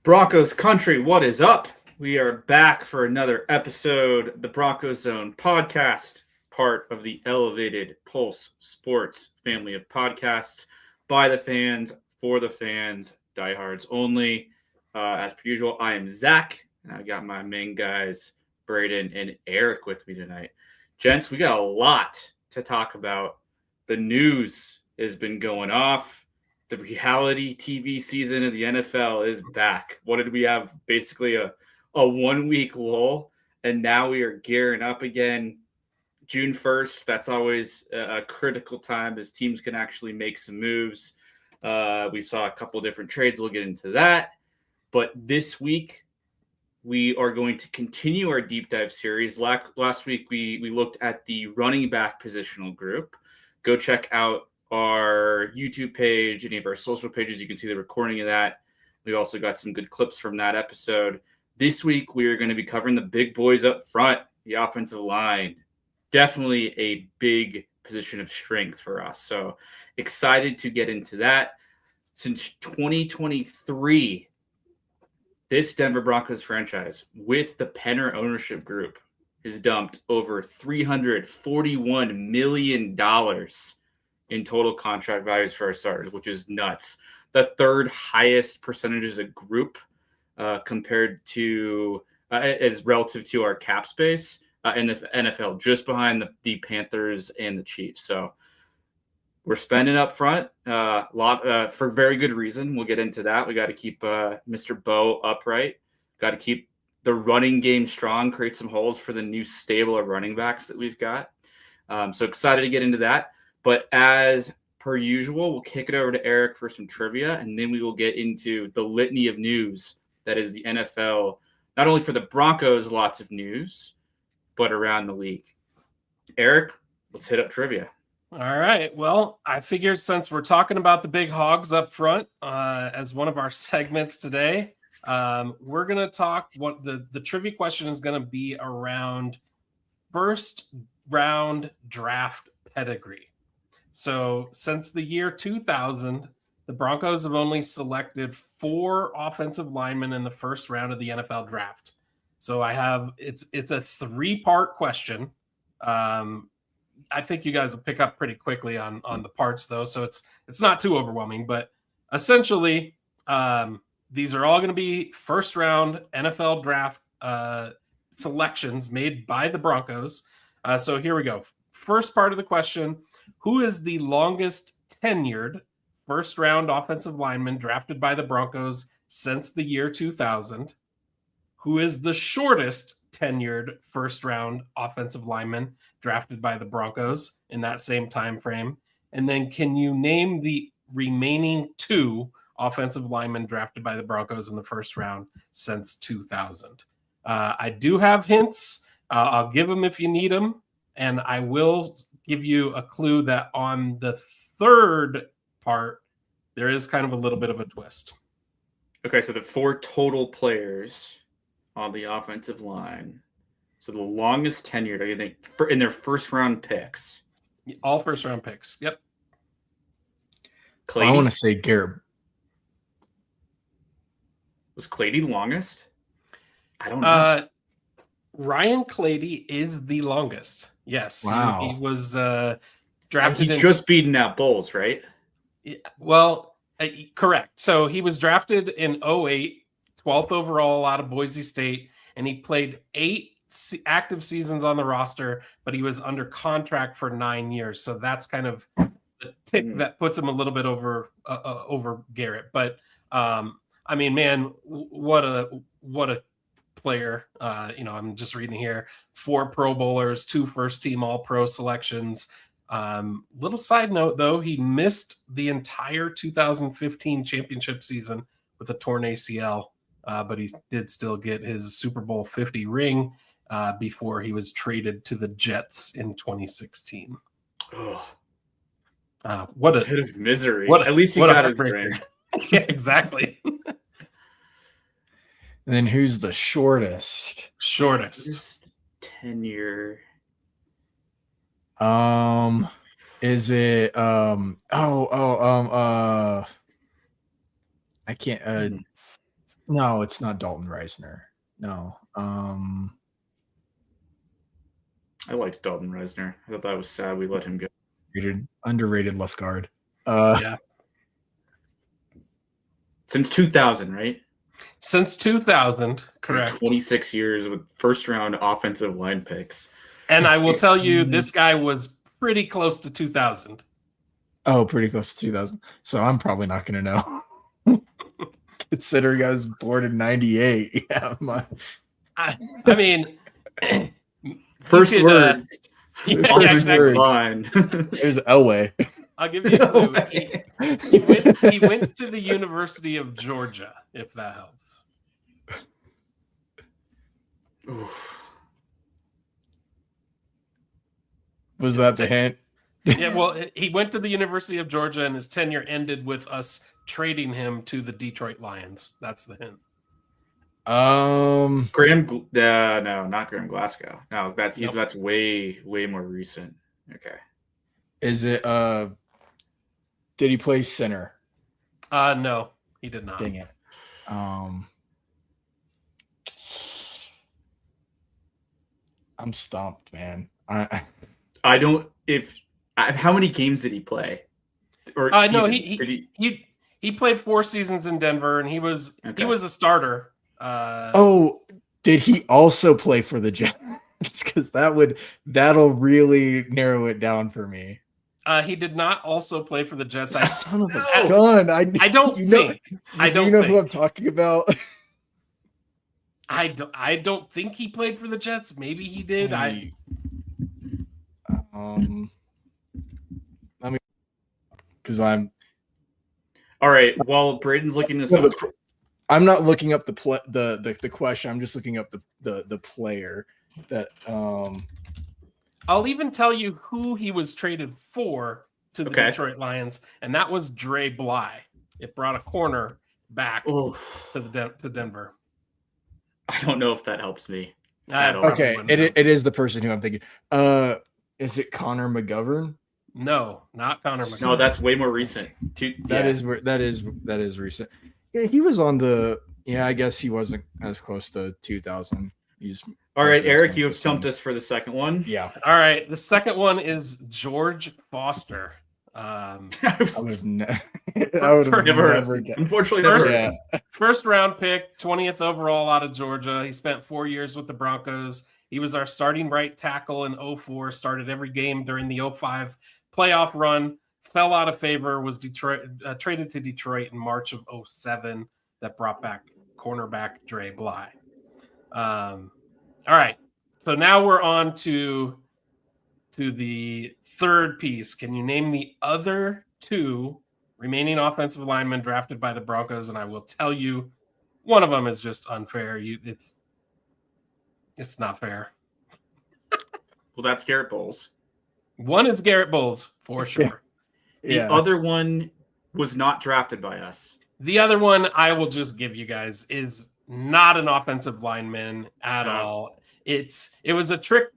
Broncos country, what is up? We are back for another episode of the Broncos Zone podcast, part of the Elevated Pulse Sports family of podcasts by the fans, for the fans, diehards only. As per usual, I am Zach, and I got my main guys, Braden and Eric, with me tonight. Gents, we got a lot to talk about. The news has been going off. The reality TV season of the NFL is back. What did we have? Basically a 1 week lull, and now we are gearing up again. June 1st, that's always a critical time as teams can actually make some moves. We saw a couple different trades. We'll get into that. But this week, we are going to continue our deep dive series. Last week, we looked at the running back positional group. Go check out our YouTube page, any of our social pages. You can see the recording of that. We also got some good clips from that episode. This week, we are going to be covering the big boys up front, the offensive line. Definitely a big position of strength for us. So excited to get into that. Since 2023, this Denver Broncos franchise, with the Penner ownership group, has dumped over $341 million in total contract values for our starters, which is nuts. The third highest percentage as a group compared to as relative to our cap space in the NFL, just behind the Panthers and the Chiefs. So we're spending up front a lot for very good reason. We'll get into that. We got to keep Mr. Bo upright. Got to keep the running game strong, create some holes for the new stable of running backs that we've got. So excited to get into that. But as per usual, we'll kick it over to Eric for some trivia, and then we will get into the litany of news that is the NFL, not only for the Broncos, lots of news, but around the league. Eric, let's hit up trivia. All right. Well, I figured since we're talking about the big hogs up front as one of our segments today, we're going to talk what the trivia question is going to be around first round draft pedigree. So since the year 2000, the Broncos have only selected 4 offensive linemen in the first round of the NFL draft. So it's a 3-part question. I think you guys will pick up pretty quickly on the parts though. So it's not too overwhelming, but essentially these are all going to be first round NFL draft selections made by the Broncos. So here we go. First part of the question: who is the longest tenured first round offensive lineman drafted by the Broncos since the year 2000? Who is the shortest tenured first round offensive lineman drafted by the Broncos in that same time frame? And then can you name the remaining 2 offensive linemen drafted by the Broncos in the first round since 2000? I do have hints. I'll give them if you need them. And I will give you a clue that on the third part, there is kind of a little bit of a twist. Okay, so the 4 total players on the offensive line. So the longest tenured, I think, in their first round picks. All first round picks. Yep. Clady? I want to say Garrett. Was Clady longest? I don't know. Ryan Clady is the longest. Yes. Wow. He was drafted. He's just beating out Bulls, right? Well, correct. So he was drafted in 2008, 12th overall out of Boise State, and he played 8 active seasons on the roster, but he was under contract for 9 years. So that's kind of the tick that puts him a little bit over Garrett. But I mean, man, what a player. I'm just reading here: 4 Pro Bowlers, 2 first-team All-Pro selections. Little side note, though, he missed the entire 2015 championship season with a torn ACL, but he did still get his Super Bowl 50 ring before he was traded to the Jets in 2016. What a bit of misery. At least he got his ring. Yeah, exactly. And then who's the shortest? Shortest tenure. Is it I can't No, it's not Dalton Reisner. No. I liked Dalton Reisner. I thought that was sad we let him go. Underrated left guard. Yeah. Since 2000, right? Since 2000, correct. 26 years with first-round offensive line picks. And I will tell you, this guy was pretty close to 2000. Oh, pretty close to 2000. So I'm probably not going to know. Considering I was born in 98. Yeah, I mean, first could, words. Yeah, First exactly. word. Line. There's Elway. I'll give you a clue. He went to the University of Georgia, if that helps. Oof. Was that the hint? Yeah, well, he went to the University of Georgia, and his tenure ended with us trading him to the Detroit Lions. That's the hint. No, not Graham Glasgow. No, that's way more recent. Okay. Is it did he play center? No, he did not. Dang it. I'm stumped, man. I don't. How many games did he play? Or no, he played 4 seasons in Denver, and he was a starter. Did he also play for the Jets? Because that'll really narrow it down for me. He did not also play for the Jets. Son of a gun! I don't think. You know who I'm talking about? I don't think he played for the Jets. Maybe he did. Because I'm all right. While Braden's looking this up, I'm not looking up the question. I'm just looking up the player that. I'll even tell you who he was traded for to the Detroit Lions, and that was Dre Bly. It brought a corner back to Denver. I don't know if that helps me. Okay, it is the person who I'm thinking. Is it Connor McGovern? No, not Connor McGovern. No, that's way more recent. That is recent. Yeah, he was on the. Yeah, I guess he wasn't as close to 2000. All right, Eric, you have stumped us for the second one. Yeah. All right, the second one is George Foster. I would have never. Unfortunately, first round pick, 20th overall out of Georgia. He spent 4 years with the Broncos. He was our starting right tackle in 04. Started every game during the 05 playoff run. Fell out of favor. Was traded to Detroit in March of 07. That brought back cornerback Dre Bly. All right, so now we're on to the third piece. Can you name the other 2 remaining offensive linemen drafted by the Broncos? And I will tell you, one of them is just unfair. It's not fair. Well, that's Garrett Bowles. One is Garrett Bowles, for sure. The other one was not drafted by us. The other one, I will just give you guys, is not an offensive lineman at all. It was a trick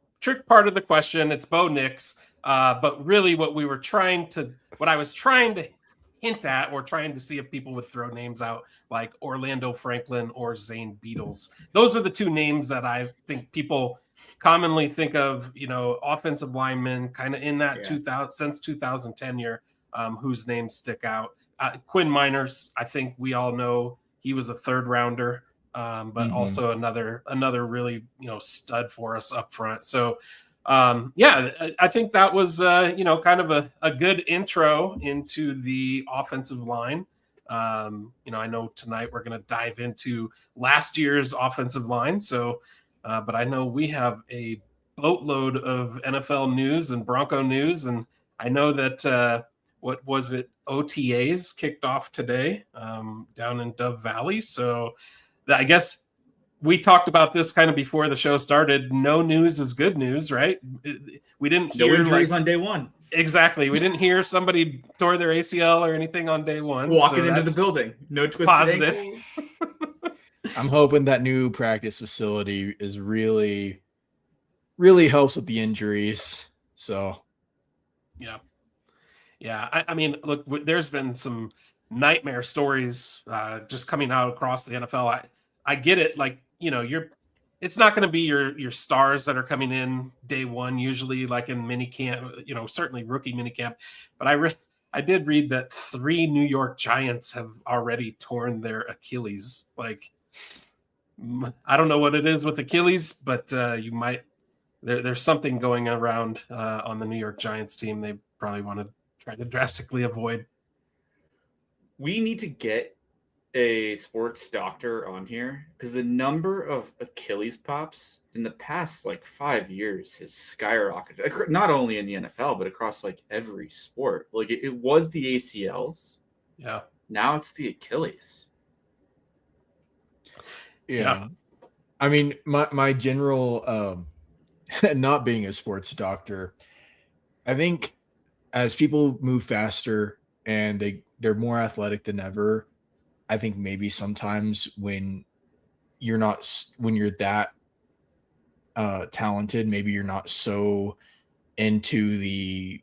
part of the question. It's Bo Nix. But really what I was trying to hint at, or trying to see if people would throw names out like Orlando Franklin or Zane Beatles. Those are the 2 names that I think people commonly think of, offensive linemen kind of in that 2010 year, whose names stick out. Quinn Miners, I think we all know he was a 3rd rounder, but also another really, stud for us up front. So I think that was, kind of a good intro into the offensive line. I know tonight we're going to dive into last year's offensive line. So, but I know we have a boatload of NFL news and Bronco news. And I know that, what was it? OTAs kicked off today down in Dove Valley. So I guess we talked about this kind of before the show started. No news is good news, right? We didn't hear injuries on day one. Exactly. We didn't hear somebody tore their ACL or anything on day one. Walking into the building. No twisted positive. I'm hoping that new practice facility is really, really helps with the injuries. So, yeah. I mean, look, there's been some nightmare stories just coming out across the NFL. I get it. Like, it's not going to be your stars that are coming in day one, usually like in mini camp, certainly rookie mini camp. But I did read that 3 New York Giants have already torn their Achilles. Like, I don't know what it is with Achilles, but there's something going around on the New York Giants team. They probably want to try to drastically avoid. We need to get a sports doctor on here because the number of Achilles pops in the past 5 years has skyrocketed. Not only in the NFL, but across every sport. It was the ACLs. Yeah. Now it's the Achilles. Yeah. I mean, my general, not being a sports doctor, I think as people move faster and they're more athletic than ever, I think maybe sometimes when you're that talented, maybe you're not so into the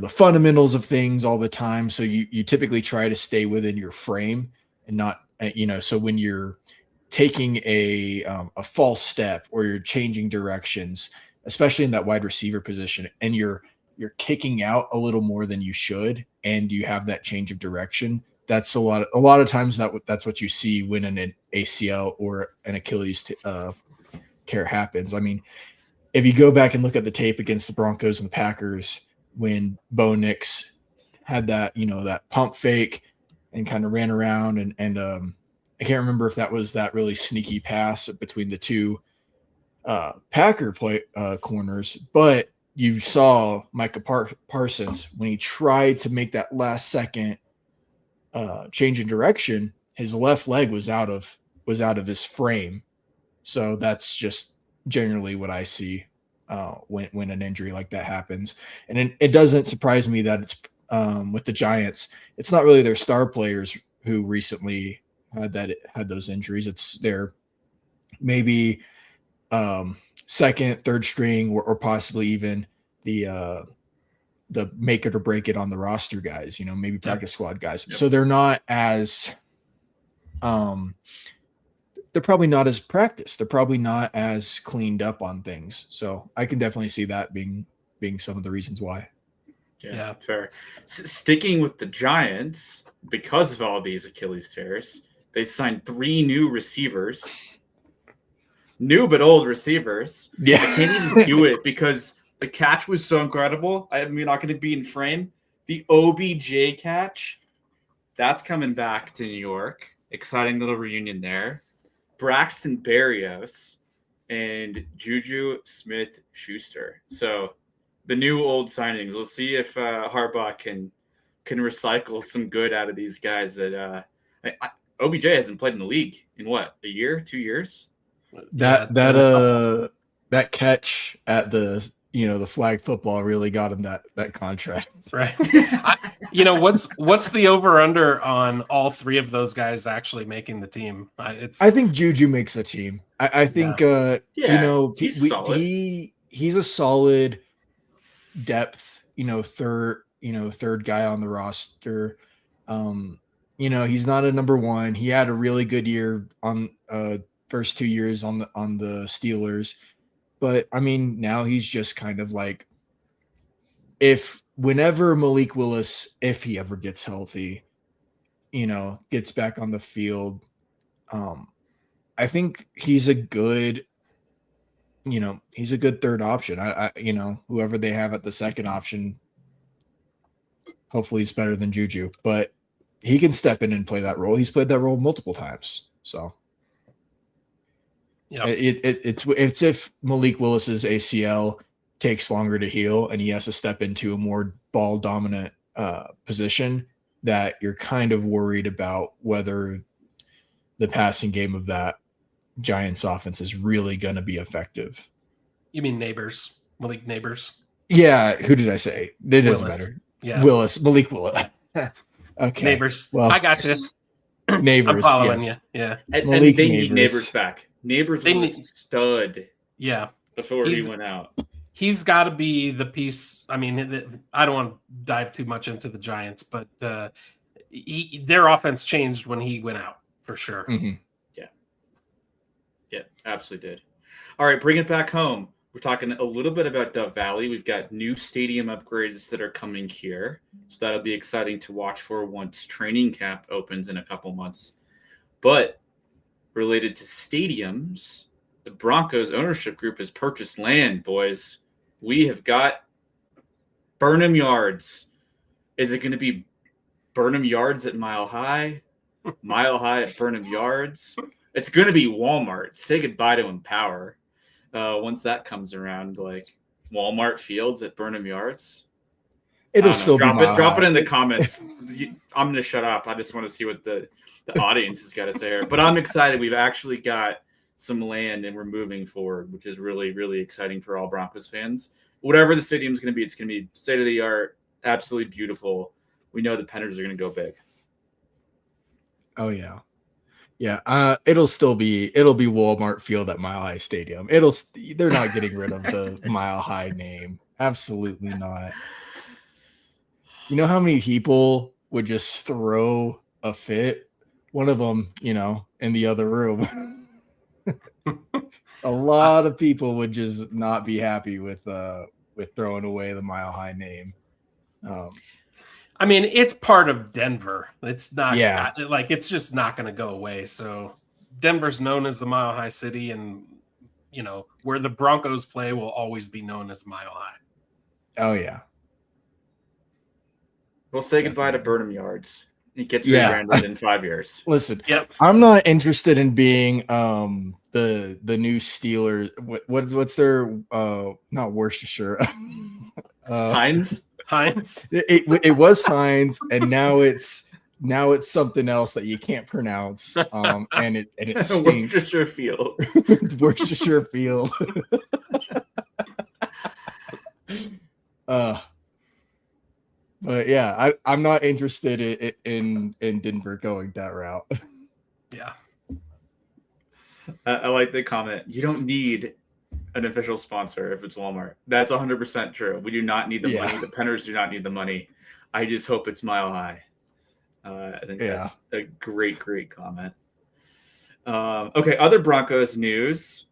fundamentals of things all the time. So you typically try to stay within your frame and not, so when you're taking a false step or you're changing directions, especially in that wide receiver position, and you're kicking out a little more than you should, and you have that change of direction. That's a lot of times that's what you see when an ACL or an Achilles tear happens. I mean, if you go back and look at the tape against the Broncos and the Packers when Bo Nix had that, that pump fake and kind of ran around and I can't remember if that was that really sneaky pass between the two Packer corners, but you saw Micah Parsons when he tried to make that last second change in direction, his left leg was out of his frame. So that's just generally what I see when an injury like that happens. And it doesn't surprise me that it's with the Giants. It's not really their star players who recently had those injuries. It's their maybe second, third string, or possibly even the make it or break it on the roster guys, maybe practice squad guys. Yep. So they're not as they're probably not as practiced. They're probably not as cleaned up on things. So I can definitely see that being some of the reasons why. Yeah. Fair. Sticking with the Giants, because of all these Achilles tears, they signed 3 new receivers. New but old receivers. Yeah. I can't even do it because the catch was so incredible. I'm not going to be in frame. The OBJ catch, that's coming back to New York. Exciting little reunion there. Braxton Berrios and Juju Smith-Schuster. So the new old signings. We'll see if Harbaugh can recycle some good out of these guys. That OBJ hasn't played in the league in what, a year, 2 years? That catch at the the flag football really got him that contract. Right. What's the over under on all 3 of those guys actually making the team? I think Juju makes the team. I think he's solid. He's a solid depth, third guy on the roster. He's not a number 1. He had a really good year on first 2 years on the Steelers. But I mean, now he's just kind of like, whenever Malik Willis, if he ever gets healthy, gets back on the field, I think he's a good third option. I whoever they have at the second option, hopefully he's better than Juju, but he can step in and play that role. He's played that role multiple times. So yeah, it's if Malik Willis's ACL takes longer to heal and he has to step into a more ball dominant position, that you're kind of worried about whether the passing game of that Giants offense is really going to be effective. You mean Malik Neighbors? Yeah. Who did I say? It doesn't matter. Yeah. Malik Willis. Okay. Neighbors. Well, I got you. Neighbors. I'm following yes. you. Yeah. And they need Neighbors back. Neighbors was a stud. Yeah. Before he went out. He's got to be the piece. I mean, I don't want to dive too much into the Giants, but their offense changed when he went out for sure. Mhm. Yeah, absolutely did. All right, bring it back home. We're talking a little bit about Dove Valley. We've got new stadium upgrades that are coming here. So that'll be exciting to watch for once training camp opens in a couple months. But related to stadiums, the Broncos ownership group has purchased land, boys. We have got Burnham Yards. Is it going to be Burnham Yards at Mile High? Mile High at Burnham Yards? It's going to be Walmart. Say goodbye to Empower. Once that comes around, like Walmart Fields at Burnham Yards. It'll still be drop it in the comments. I'm going to shut up. I just want to see what the audience has got to say here. But I'm excited. We've actually got some land and we're moving forward, which is really, really exciting for all Broncos fans. Whatever the stadium is going to be, it's going to be state of the art, absolutely beautiful. We know the Penners are going to go big. Oh yeah. Yeah, it'll be Walmart Field at Mile High Stadium. They're not getting rid of the Mile High name. Absolutely not. You know how many people would just throw a fit? One of them, in the other room. A lot of people would just not be happy with throwing away the Mile High name. I mean, it's part of Denver. It's not Yeah. it's just not going to go away. So Denver's known as the Mile High City, and where the Broncos play will always be known as Mile High. Oh yeah. We'll say goodbye to Burnham Yards. It gets rebranded in 5 years. Listen, Yep. I'm not interested in being the new Steelers. What's their not Worcestershire? Heinz. It was Heinz, and now it's something else that you can't pronounce. And it stinks. Worcestershire Field. Worcestershire Field. But yeah, I'm not interested in Denver going that route. Yeah. I like the comment. You don't need an official sponsor if it's Walmart. That's 100% true. We do not need the money. The Penners do not need the money. I just hope it's Mile High. I think that's a great comment. Okay, other Broncos news.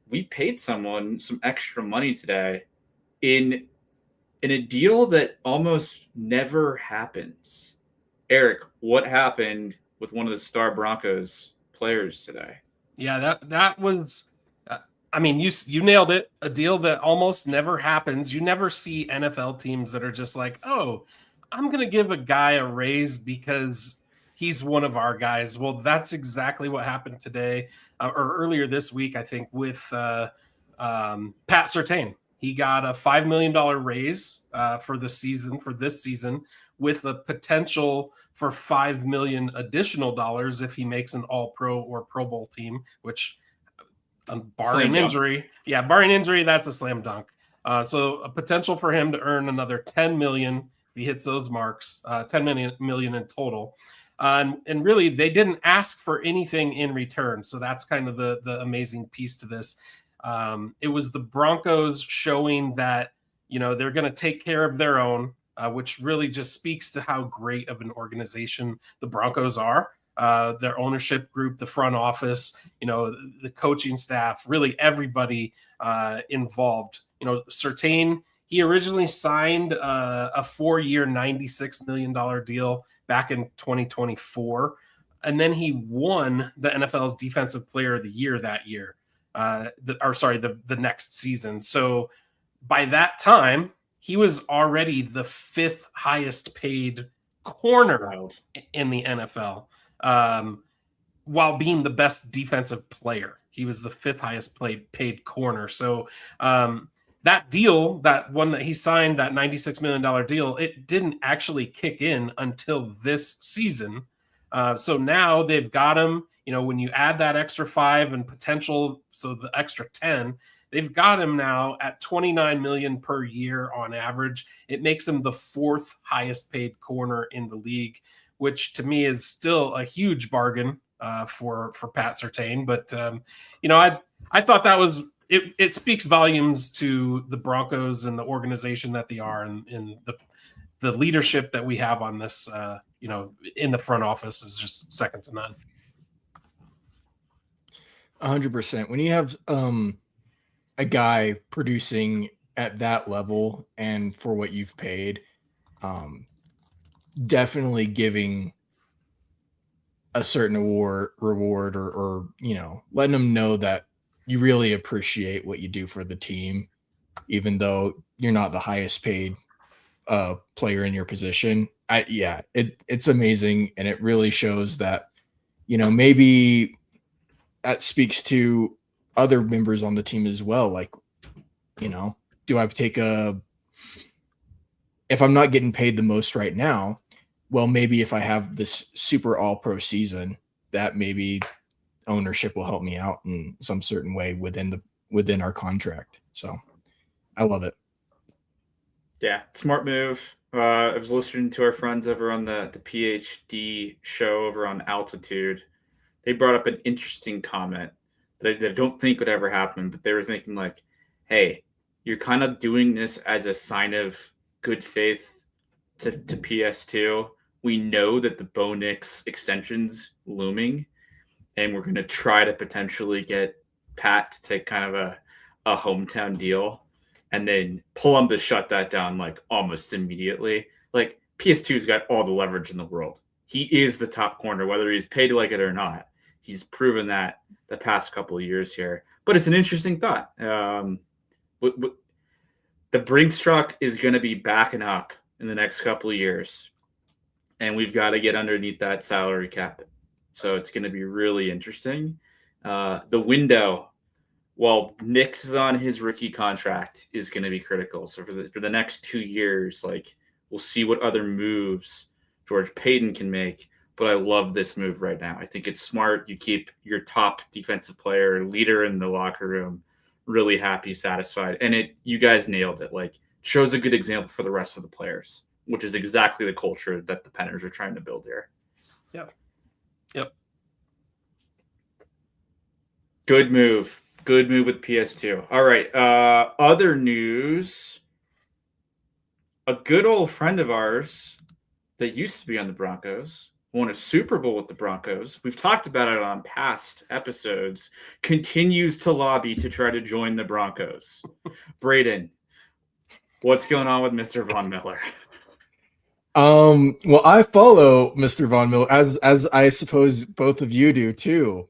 We paid someone some extra money today in a deal that almost never happens. Eric, what happened with one of the star Broncos players today? Yeah, that was I mean, you nailed it. A deal that almost never happens. You never see NFL teams that are just like, oh, I'm going to give a guy a raise because he's one of our guys. Well, that's exactly what happened today or earlier this week, I think, with Pat Surtain. He got a $5 million raise for this season with a potential for $5 million additional dollars if he makes an All-Pro or Pro Bowl team, which barring injury, that's a slam dunk. So a potential for him to earn another $10 million if he hits those marks, $10 million in total. And really, they didn't ask for anything in return. So that's kind of the amazing piece to this. It was the Broncos showing that, they're going to take care of their own, which really just speaks to how great of an organization the Broncos are. Their ownership group, the front office, the coaching staff, really everybody involved. Surtain, he originally signed a 4-year, $96 million deal back in 2024. And then he won the NFL's Defensive Player of the Year that year. The next season. So by that time, he was already the 5th highest paid corner in the NFL, while being the best defensive player. He was the 5th highest paid corner. So that deal, that one that he signed, that $96 million deal, it didn't actually kick in until this season. So now they've got him. When you add that extra 5 and potential, so the extra 10, they've got him now at $29 million per year on average. It makes him the 4th highest paid corner in the league, which to me is still a huge bargain for Pat Surtain. But I thought that was it speaks volumes to the Broncos and the organization that they are, and the leadership that we have on this in the front office is just second to none. 100%. When you have a guy producing at that level and for what you've paid, definitely giving a certain reward or letting them know that you really appreciate what you do for the team, even though you're not the highest paid player in your position. It's amazing, and it really shows that maybe that speaks to other members on the team as well. Like, do I take if I'm not getting paid the most right now, well, maybe if I have this super all-pro season, that maybe ownership will help me out in some certain way within our contract. So I love it. Yeah, smart move. I was listening to our friends over on the PhD show over on Altitude. They brought up an interesting comment that I don't think would ever happen, but they were thinking like, hey, you're kind of doing this as a sign of good faith to PS2. We know that the Bo Nix extension's looming, and we're going to try to potentially get Pat to take kind of a hometown deal and then pull him to shut that down like almost immediately. Like PS2's got all the leverage in the world. He is the top corner, whether he's paid like it or not. He's proven that the past couple of years here. But it's an interesting thought. The Brinks truck is going to be backing up in the next couple of years, and we've got to get underneath that salary cap. So it's going to be really interesting. The window, while Nix is on his rookie contract, is going to be critical. So for the next 2 years, like, we'll see what other moves George Payton can make. But I love this move right now. I think it's smart. You keep your top defensive player, leader in the locker room, really happy, satisfied. And you guys nailed it. Like, shows a good example for the rest of the players, which is exactly the culture that the Penners are trying to build here. Yep. Good move. Good move with PS2. All right. Other news. A good old friend of ours that used to be on the Broncos won a Super Bowl with the Broncos. We've talked about it on past episodes. Continues to lobby to try to join the Broncos. Braden, what's going on with Mr. Von Miller? Well, I follow Mr. Von Miller as I suppose both of you do too.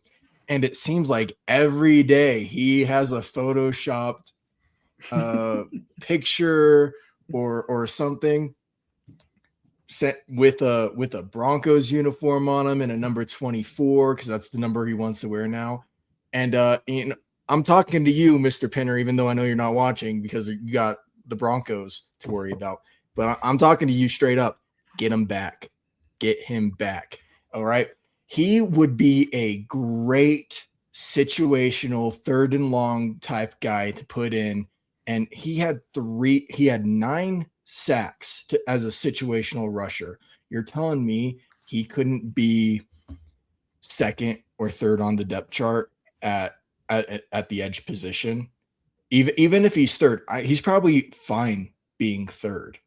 And it seems like every day he has a photoshopped picture or something set with a Broncos uniform on him and a number 24, because that's the number he wants to wear now. And I'm talking to you, Mr. Penner, even though I know you're not watching because you got the Broncos to worry about. But I'm talking to you straight up. Get him back. Get him back. All right. He would be a great situational third and long type guy to put in. And he had 9 sacks as a situational rusher. You're telling me he couldn't be second or third on the depth chart at the edge position? Even if he's third, he's probably fine being third.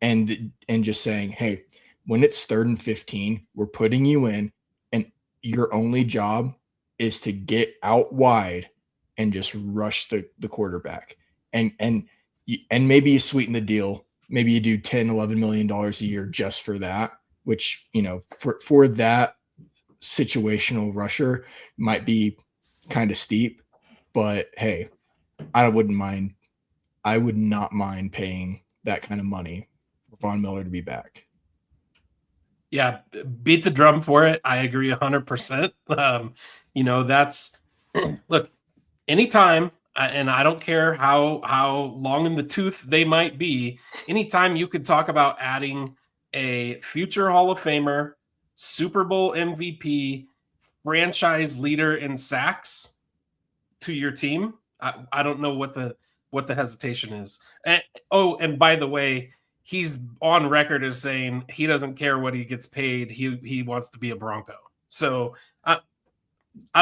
And just saying, hey, when it's 3rd and 15, we're putting you in, and your only job is to get out wide and just rush the quarterback. And maybe you sweeten the deal. Maybe you do $10-11 million a year just for that, which, for that situational rusher might be kind of steep. But hey, I would not mind paying that kind of money for Von Miller to be back. Yeah, beat the drum for it. I agree 100%. That's look, anytime, and I don't care how long in the tooth they might be, anytime you could talk about adding a future Hall of Famer, Super Bowl MVP, franchise leader in sacks to your team, I don't know what the hesitation is. And by the way, he's on record as saying he doesn't care what he gets paid. He wants to be a Bronco. So I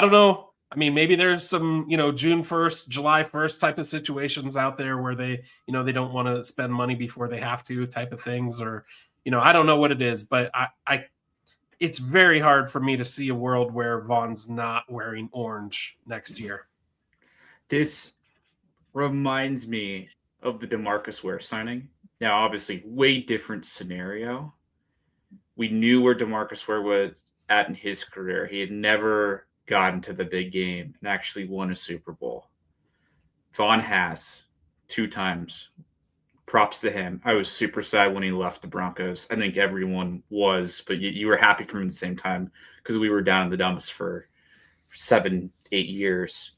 don't know. I mean, maybe there's some, June 1st, July 1st type of situations out there where they, they don't want to spend money before they have to type of things, or, I don't know what it is, but it's very hard for me to see a world where Vaughn's not wearing orange next year. This reminds me of the DeMarcus Ware signing. Now, obviously, way different scenario. We knew where DeMarcus Ware was at in his career. He had never gotten to the big game and actually won a Super Bowl. Vaughn has 2 times. Props to him. I was super sad when he left the Broncos. I think everyone was, but you were happy for him at the same time because we were down in the dumps for 7-8 years.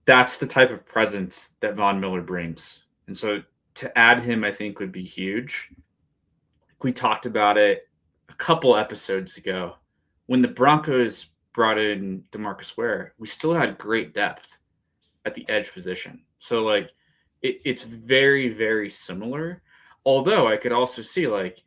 That's the type of presence that Von Miller brings. And so to add him, I think, would be huge. We talked about it a couple episodes ago. When the Broncos brought in DeMarcus Ware, we still had great depth at the edge position. So, like, it's very, very similar. Although I could also see, like,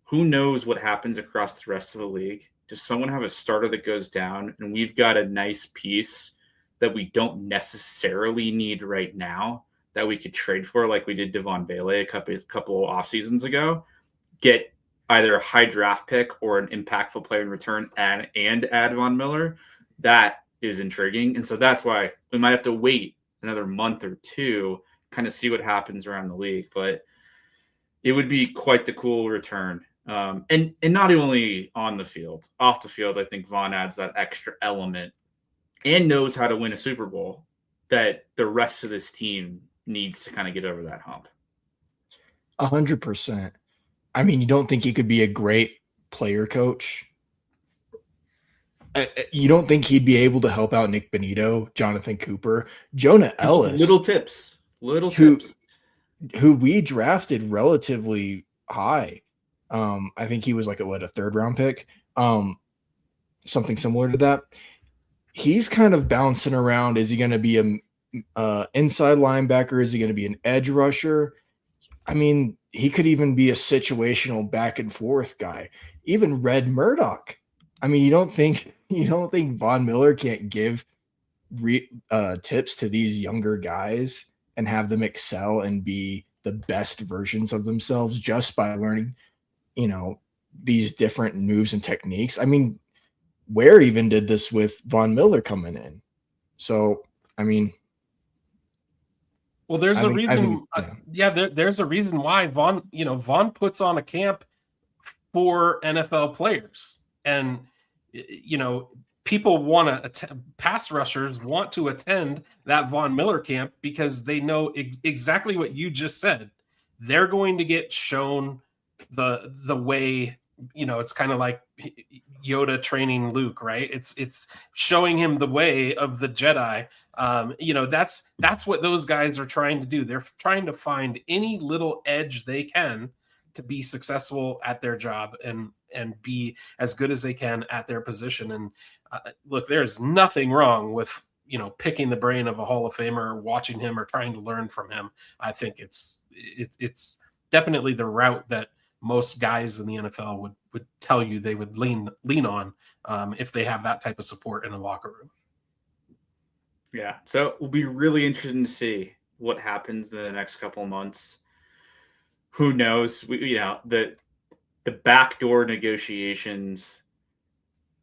who knows what happens across the rest of the league? Does someone have a starter that goes down and we've got a nice piece that we don't necessarily need right now that we could trade for, like we did Devon Bailey a couple of off seasons ago, get either a high draft pick or an impactful player in return and add Von Miller? That is intriguing. And so that's why we might have to wait another month or two, kind of see what happens around the league. But it would be quite the cool return. And not only on the field, off the field, I think Vaughn adds that extra element and knows how to win a Super Bowl that the rest of this team needs to kind of get over that hump. 100%. I mean, you don't think he could be a great player coach? You don't think he'd be able to help out Nick Bonito, Jonathan Cooper, Jonah Ellis? Little tips. Who we drafted relatively high. I think he was like a 3rd round pick. Something similar to that. He's kind of bouncing around. Is he going to be a inside linebacker? Is he going to be an edge rusher? I mean, he could even be a situational back and forth guy. Even Red Murdoch. I mean, you don't think Von Miller can't give tips to these younger guys and have them excel and be the best versions of themselves just by learning, these different moves and techniques? I mean, Ware even did this with Von Miller coming in. So, I mean, well, there's a reason. There's a reason why Vaughn puts on a camp for NFL players, and people want to pass rushers want to attend that Von Miller camp because they know exactly what you just said. They're going to get shown the way. It's kind of like Yoda training Luke, right? It's showing him the way of the Jedi. That's what those guys are trying to do. They're trying to find any little edge they can to be successful at their job and be as good as they can at their position. And look, there's nothing wrong with picking the brain of a Hall of Famer, watching him, or trying to learn from him. I think it's definitely the route that most guys in the NFL would tell you they would lean on if they have that type of support in a locker room. Yeah, so it will be really interesting to see what happens in the next couple of months. Who knows? The backdoor negotiations.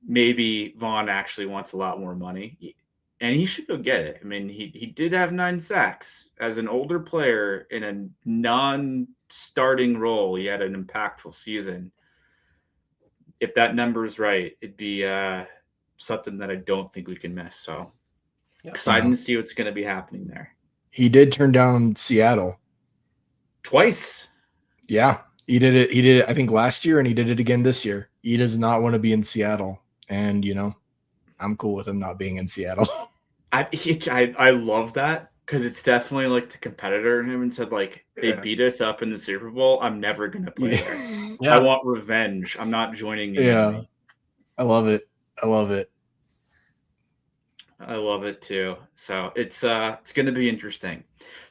Maybe Vaughn actually wants a lot more money, and he should go get it. I mean, he did have 9 sacks as an older player in a non-starting role. He had an impactful season. If that number is right, it'd be something that I don't think we can miss. So exciting to see what's going to be happening there. He did turn down Seattle twice. Yeah, he did it. He did it, I think, last year, and he did it again this year. He does not want to be in Seattle, and I'm cool with him not being in Seattle. I love that because it's definitely like the competitor in him and said, like, they beat us up in the Super Bowl. I'm never going to play there. Yeah. I want revenge. I'm not joining. Yeah. I love it. I love it. I love it too. So it's going to be interesting.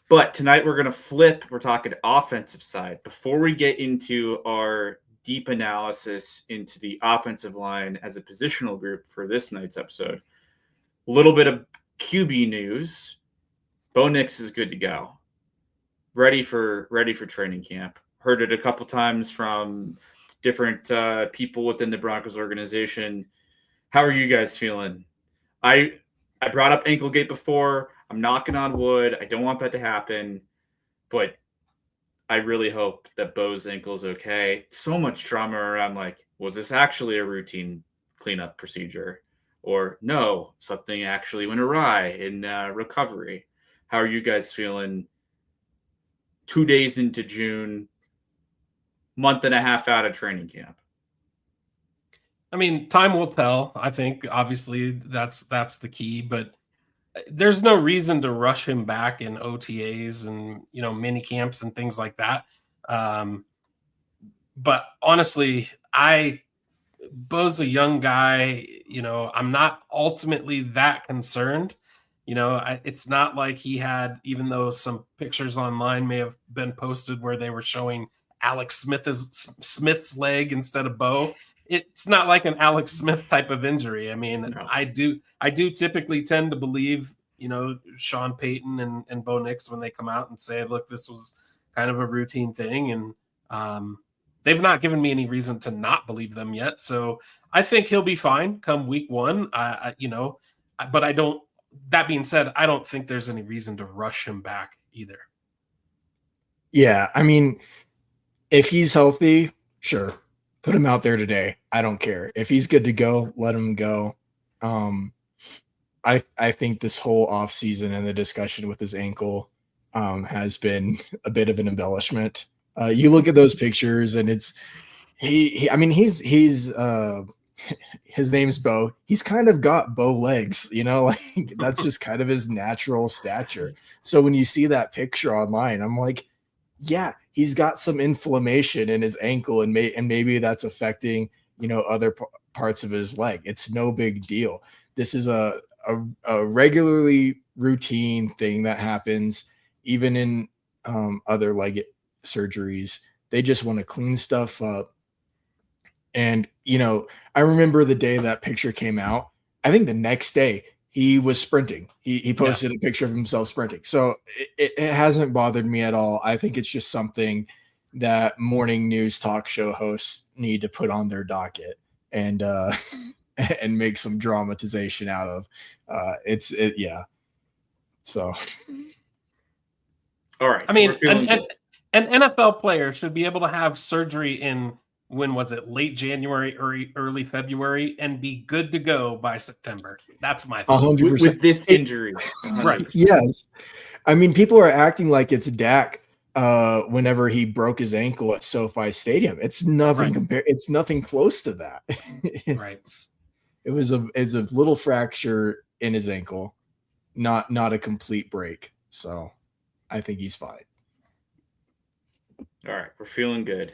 But tonight we're going to flip. We're talking offensive side. Before we get into our deep analysis into the offensive line as a positional group for this night's episode, a little bit of QB news. Bo Nix is good to go. Ready for training camp. heard it a couple times from different people within the Broncos organization. How are you guys feeling? I brought up Anklegate before. I'm knocking on wood. I don't want that to happen, but I really hope that Bo's ankle is okay. So much drama around, like, was this actually a routine cleanup procedure? Or no, something actually went awry in recovery. How are you guys feeling 2 days into June, month and a half out of training camp? I mean, time will tell. I think obviously that's the key, but there's no reason to rush him back in OTAs and mini camps and things like that. But honestly, Bo's a young guy. I'm not ultimately that concerned. It's not like he had, even though some pictures online may have been posted where they were showing Alex Smith's leg instead of Bo. It's not like an Alex Smith type of injury. I mean, No. I do typically tend to believe, Sean Payton and Bo Nix when they come out and say, look, this was kind of a routine thing. And they've not given me any reason to not believe them yet. So I think he'll be fine come week one. But I don't, that being said, I don't think there's any reason to rush him back either. Yeah. I mean, if he's healthy, sure, put him out there today. I don't care. If he's good to go, let him go. I think this whole offseason and the discussion with his ankle has been a bit of an embellishment. You look at those pictures and it's he's his name's Bo. He's kind of got bow legs, like that's just kind of his natural stature. So when you see that picture online, I'm like, yeah, he's got some inflammation in his ankle and maybe that's affecting, other parts of his leg. It's no big deal. This is a regularly routine thing that happens even in other leg surgeries. They just want to clean stuff up. And, I remember the day that picture came out. I think the next day he was sprinting. He posted a picture of himself sprinting. So it hasn't bothered me at all. I think it's just something that morning news talk show hosts need to put on their docket and and make some dramatization out of. Yeah. So. All right. I mean, an NFL player should be able to have surgery in, when was it, late January, early February, and be good to go by September. That's my thought. 100%. With this injury. 100%. Right. Yes. I mean, people are acting like it's Dak whenever he broke his ankle at SoFi Stadium. It's nothing it's nothing close to that. Right. It's a little fracture in his ankle, not a complete break. So I think he's fine. All right, we're feeling good.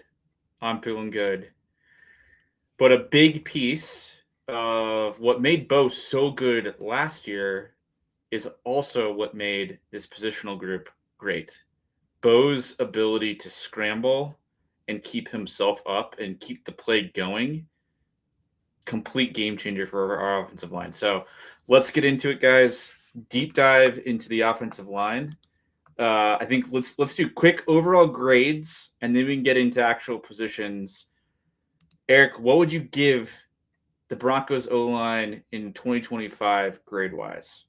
I'm feeling good. But a big piece of what made Bo so good last year is also what made this positional group great. Bo's ability to scramble and keep himself up and keep the play going, complete game changer for our offensive line. So let's get into it, guys. Deep dive into the offensive line. I think let's do quick overall grades, and then we can get into actual positions. Eric, what would you give the Broncos O-line in 2025 grade-wise?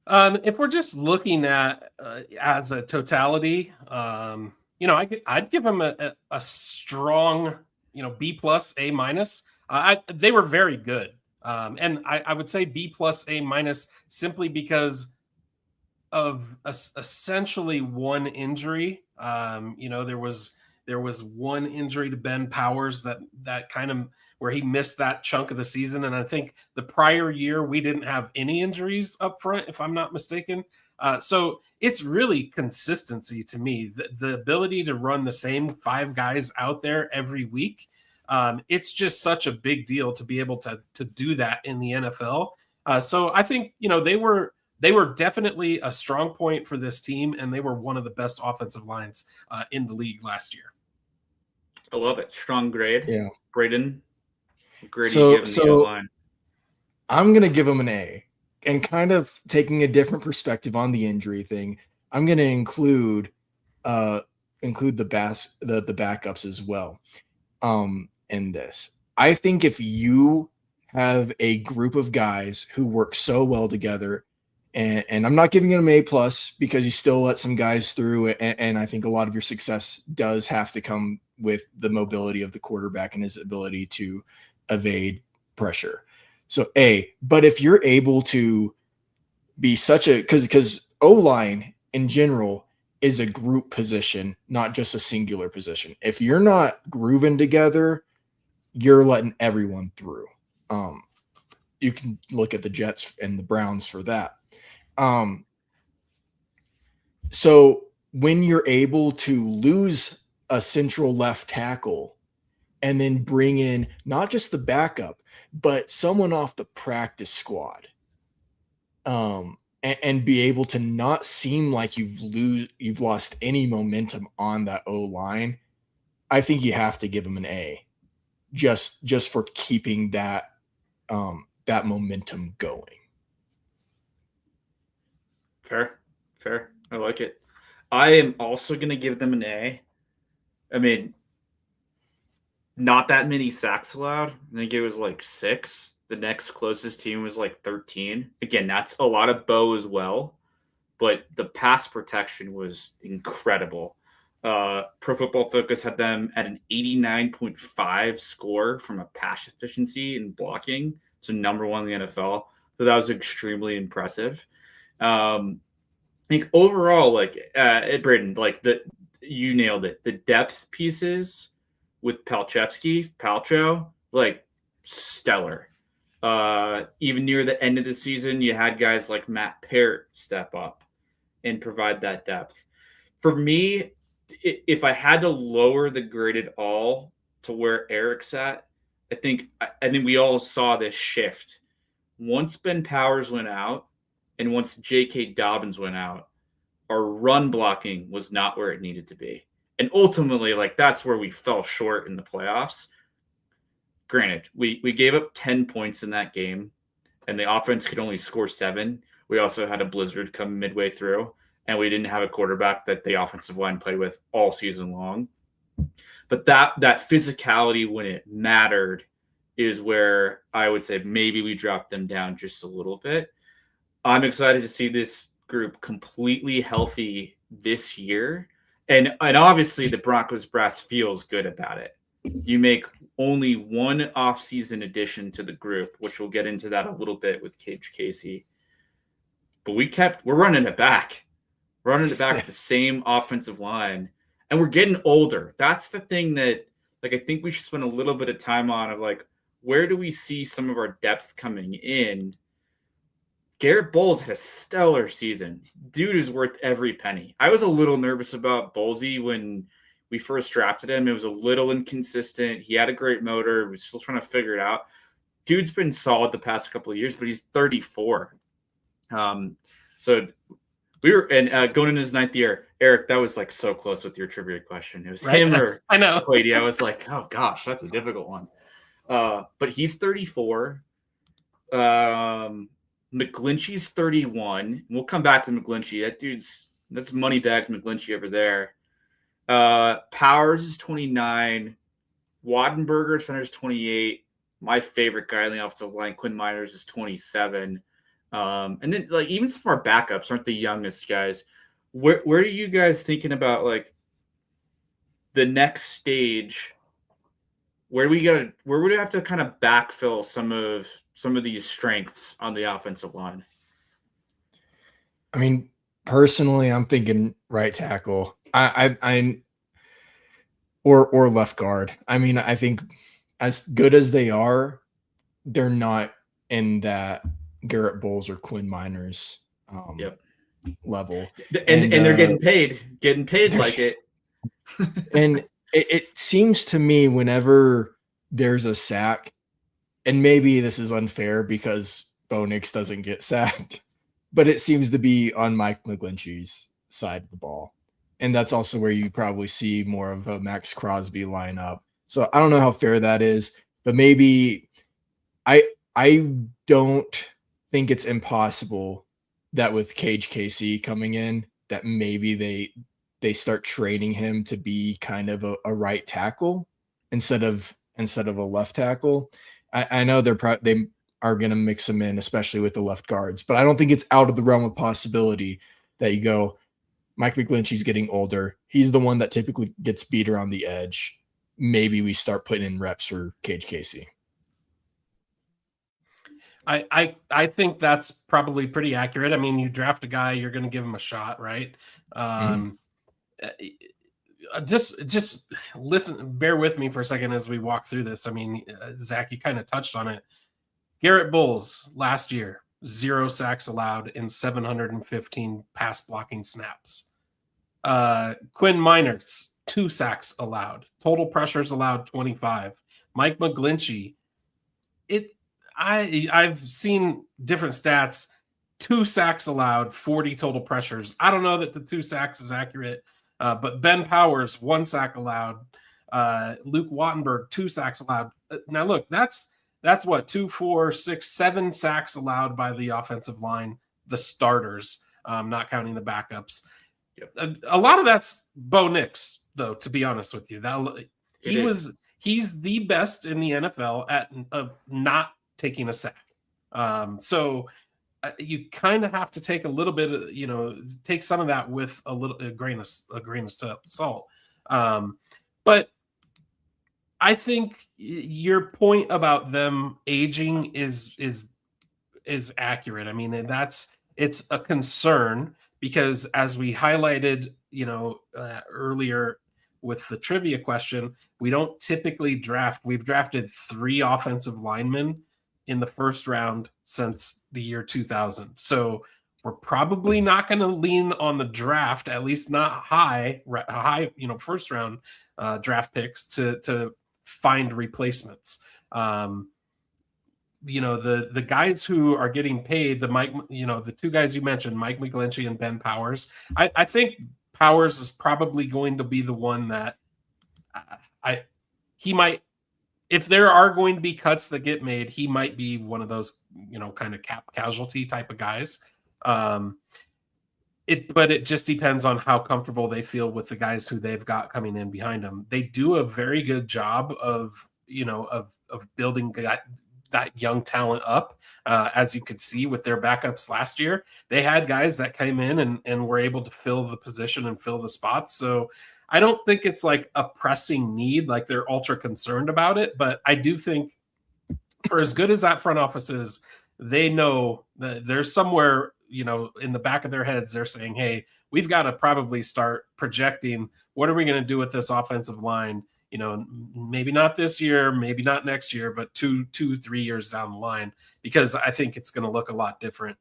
If we're just looking at as a totality, I'd give them a strong, B plus, A minus. They were very good, and I would say B plus, A minus simply because of essentially one injury. There was one injury to Ben Powers that kind of where he missed that chunk of the season. And I think the prior year we didn't have any injuries up front, if I'm not mistaken. So it's really consistency to me, the ability to run the same 5 guys out there every week. It's just such a big deal to be able to do that in the NFL. So I think, they were definitely a strong point for this team, and they were one of the best offensive lines in the league last year. I love it. Strong grade. Yeah. Braden, grade So the O-line. I'm going to give him an A. And kind of taking a different perspective on the injury thing, I'm going to include include the backups as well. In this, I think if you have a group of guys who work so well together, and I'm not giving him an A+ because you still let some guys through, and I think a lot of your success does have to come with the mobility of the quarterback and his ability to evade pressure. So but if you're able to be such a because O-line in general is a group position, not just a singular position. If you're not grooving together, you're letting everyone through. You can look at the Jets and the Browns for that. So when you're able to lose a central left tackle and then bring in not just the backup, but someone off the practice squad, and be able to not seem like you've lost any momentum on that O-line, I think you have to give them an A, just for keeping that momentum going. Fair. I like it. I am also going to give them an A. I mean, not that many sacks allowed. I think it was like 6. The next closest team was like 13. Again, that's a lot of Bo as well, but the pass protection was incredible. Pro Football Focus had them at an 89.5 score from a pass efficiency and blocking, so number 1 in the NFL. So that was extremely impressive. I think overall, like Braden, like you nailed it. The depth pieces with Palcho, like stellar. Even near the end of the season, you had guys like Matt Parrott step up and provide that depth. For me, if I had to lower the graded all to where Eric's at, I think we all saw this shift. Once Ben Powers went out and once J.K. Dobbins went out, our run blocking was not where it needed to be. And ultimately, like, that's where we fell short in the playoffs. Granted, we gave up 10 points in that game, and the offense could only score 7. We also had a blizzard come midway through, and we didn't have a quarterback that the offensive line played with all season long. But that physicality when it mattered is where I would say maybe we dropped them down just a little bit. I'm excited to see this group completely healthy this year. And obviously the Broncos brass feels good about it. You make only one off-season addition to the group, which we'll get into that a little bit with Cage Casey. But we're running it back. We're running it back with the same offensive line. And we're getting older. That's the thing that, like, I think we should spend a little bit of time on of, like, where do we see some of our depth coming in? Garrett Bowles had a stellar season. Dude is worth every penny. I was a little nervous about Bowlesy when we first drafted him. It was a little inconsistent. He had a great motor. We're still trying to figure it out. Dude's been solid the past couple of years, but he's 34. So we were going into his 9th year. Eric, that was like so close with your trivia question. It was right? Him or I know. Clady. I was like, oh gosh, that's a difficult one. But he's 34. McGlinchey's 31. We'll come back to McGlinchey. That's money bags McGlinchey over there. Powers is 29. Wattenberger center's 28. My favorite guy on the offensive line, Quinn Miners, is 27. And then, like, even some of our backups aren't the youngest guys. Where are you guys thinking about, like, the next stage? Where would we have to kind of backfill some of these strengths on the offensive line? I mean, personally, I'm thinking right tackle. I or left guard. I mean, I think as good as they are, they're not in that Garrett Bowles or Quinn Miners level. And they're getting paid like it. And it seems to me whenever there's a sack, and maybe this is unfair because Bo Nix doesn't get sacked, but it seems to be on Mike McGlinchey's side of the ball. And that's also where you probably see more of a Max Crosby lineup. So I don't know how fair that is, but maybe I don't think it's impossible that with Cage KC coming in, that maybe they start training him to be kind of a right tackle instead of a left tackle. I know they are going to mix him in, especially with the left guards, but I don't think it's out of the realm of possibility that you go, Mike McGlinchey's getting older. He's the one that typically gets beat around the edge. Maybe we start putting in reps for Cage Casey. I think that's probably pretty accurate. I mean, you draft a guy, you're going to give him a shot, right? Just listen, bear with me for a second as we walk through this. I mean, Zach, you kind of touched on it. Garrett Bowles last year, 0 sacks allowed in 715 pass blocking snaps. Quinn Miners, 2 sacks allowed. Total pressures allowed 25. Mike McGlinchey, I've seen different stats. 2 sacks allowed, 40 total pressures. I don't know that the 2 sacks is accurate, but Ben Powers, 1 sack allowed. Luke Wattenberg, 2 sacks allowed. Now look, that's what 2, 4, 6, 7 sacks allowed by the offensive line, the starters, not counting the backups. Yep. A lot of that's Bo Nix, though. To be honest with you, he's the best in the NFL at not taking a sack. So you kind of have to take a little bit of, take some of that with a grain of salt. But I think your point about them aging is accurate. I mean, it's a concern because as we highlighted, earlier with the trivia question, we don't typically draft. We've drafted 3 offensive linemen in the first round since the year 2000. So we're probably not going to lean on the draft, at least not high, first round draft picks to find replacements. The guys who are getting paid, the 2 guys you mentioned, Mike McGlinchey and Ben Powers. I think Powers is probably going to be the one that he might, if there are going to be cuts that get made, he might be one of those, kind of cap casualty type of guys. But it just depends on how comfortable they feel with the guys who they've got coming in behind them. They do a very good job of building that young talent up. As you could see with their backups last year, they had guys that came in and were able to fill the position and fill the spots. So I don't think it's like a pressing need, like they're ultra concerned about it. But I do think for as good as that front office is, they know that there's somewhere, in the back of their heads, they're saying, hey, we've got to probably start projecting, what are we going to do with this offensive line? Maybe not this year, maybe not next year, but 2, 3 years down the line, because I think it's going to look a lot different,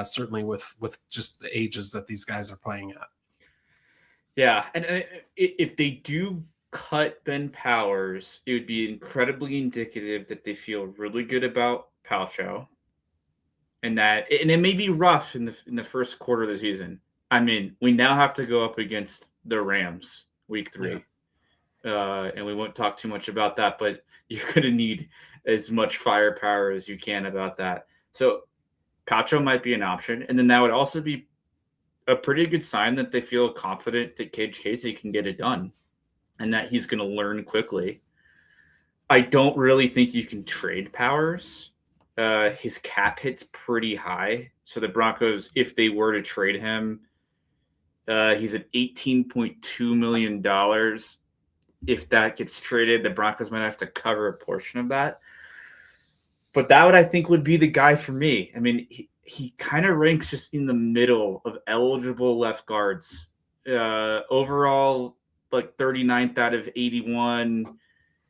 certainly with just the ages that these guys are playing at. Yeah, and if they do cut Ben Powers, it would be incredibly indicative that they feel really good about Palcho, and it may be rough in the first quarter of the season. I mean, we now have to go up against the Rams week 3. Yeah. And we won't talk too much about that, but you're going to need as much firepower as you can about that. So Palcho might be an option, and then that would also be a pretty good sign that they feel confident that Cage Casey can get it done and that he's going to learn quickly. I don't really think you can trade Powers. His cap hit's pretty high. So the Broncos, if they were to trade him, he's at $18.2 million. If that gets traded, the Broncos might have to cover a portion of that. But that I think would be the guy for me. I mean, he kind of ranks just in the middle of eligible left guards. Overall, like 39th out of 81.